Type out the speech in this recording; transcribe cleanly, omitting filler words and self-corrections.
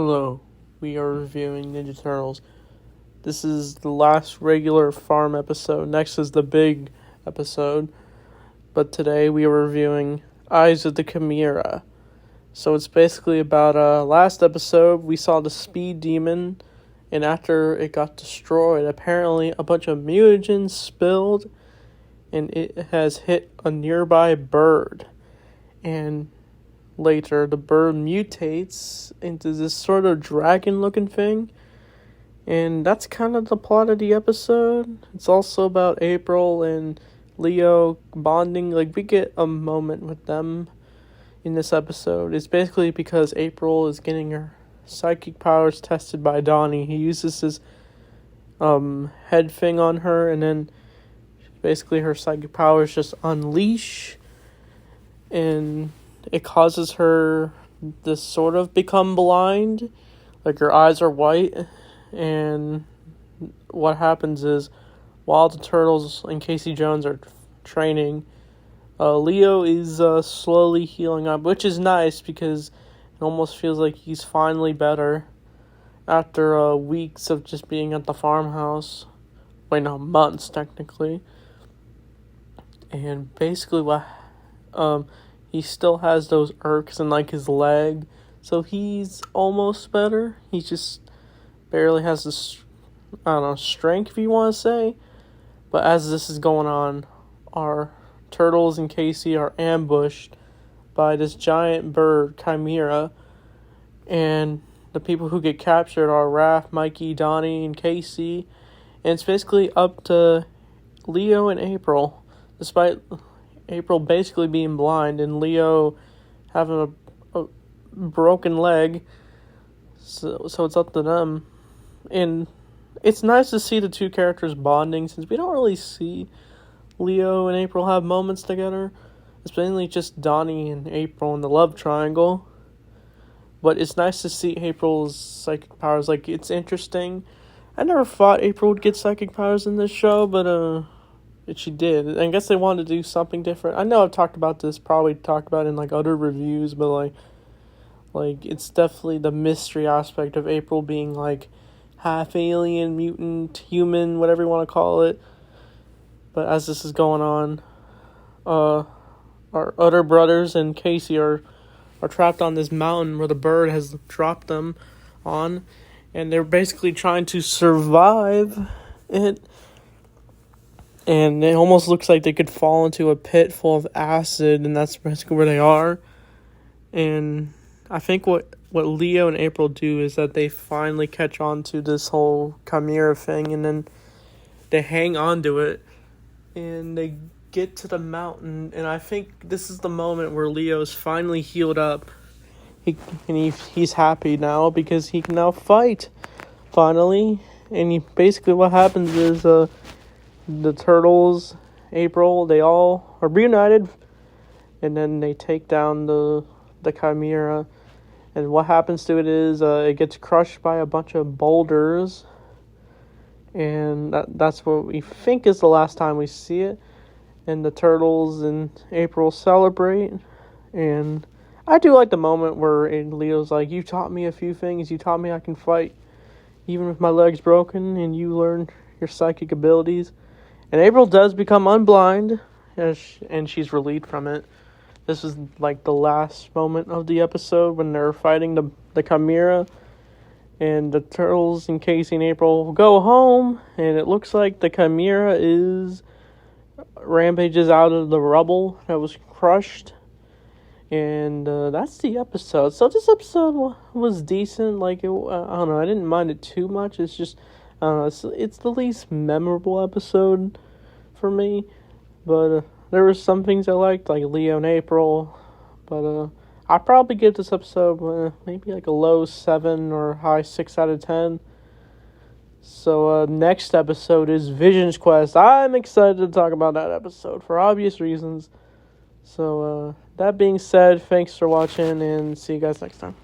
Hello, we are reviewing Ninja Turtles. This is the last regular farm episode. Next is the big episode. But today we are reviewing Eyes of the Chimera. So it's basically about last episode we saw the speed demon, and after it got destroyed, apparently a bunch of mutagens spilled and it has hit a nearby bird. And later, the bird mutates into this sort of dragon-looking thing. And that's kind of the plot of the episode. It's also about April and Leo bonding. Like, we get a moment with them in this episode. It's basically because April is getting her psychic powers tested by Donnie. He uses his head thing on her, and then basically her psychic powers just unleash, and it causes her to sort of become blind. Like, her eyes are white. And what happens is, while the Turtles and Casey Jones are training, Leo is slowly healing up, which is nice because it almost feels like he's finally better after weeks of just being at the farmhouse. Wait, no, months technically. And basically he still has those irks in like his leg, so he's almost better. He just barely has this, strength, if you want to say. But as this is going on, our Turtles and Casey are ambushed by this giant bird, Chimera, and the people who get captured are Raph, Mikey, Donnie, and Casey. And it's basically up to Leo and April, despite April basically being blind and Leo having a broken leg. So it's up to them. And it's nice to see the two characters bonding, since we don't really see Leo and April have moments together. It's mainly just Donnie and April in the love triangle. But it's nice to see April's psychic powers. Like, it's interesting. I never thought April would get psychic powers in this show, but she did. I guess they wanted to do something different. I know I've talked about this, probably talked about it in like other reviews, but like it's definitely the mystery aspect of April being like half alien, mutant, human, whatever you want to call it. But as this is going on, our other brothers and Casey are trapped on this mountain where the bird has dropped them on, and they're basically trying to survive it. And it almost looks like they could fall into a pit full of acid, and that's basically where they are. And I think what Leo and April do is that they finally catch on to this whole Chimera thing, and then they hang on to it, and they get to the mountain, and I think this is the moment where Leo's finally healed up. He's happy now because he can now fight, finally. And basically what happens is the Turtles, April, they all are reunited, and then they take down the Chimera. And what happens to it is it gets crushed by a bunch of boulders, and that's what we think is the last time we see it. And the Turtles and April celebrate, and I do like the moment where Leo's like, "You taught me a few things. You taught me I can fight, even if my leg's broken, and you learned your psychic abilities." And April does become unblind, and she's relieved from it. This is like the last moment of the episode when they're fighting the Chimera. And the Turtles and Casey and April go home, and it looks like the Chimera rampages out of the rubble that was crushed. And that's the episode. So this episode was decent. Like, I don't know, I didn't mind it too much. It's just, I don't know, it's the least memorable episode for me. But there were some things I liked, like Leo and April. But I'd probably give this episode maybe like a low 7 or high 6 out of 10. So next episode is Vision's Quest. I'm excited to talk about that episode for obvious reasons. So that being said, thanks for watching, and see you guys next time.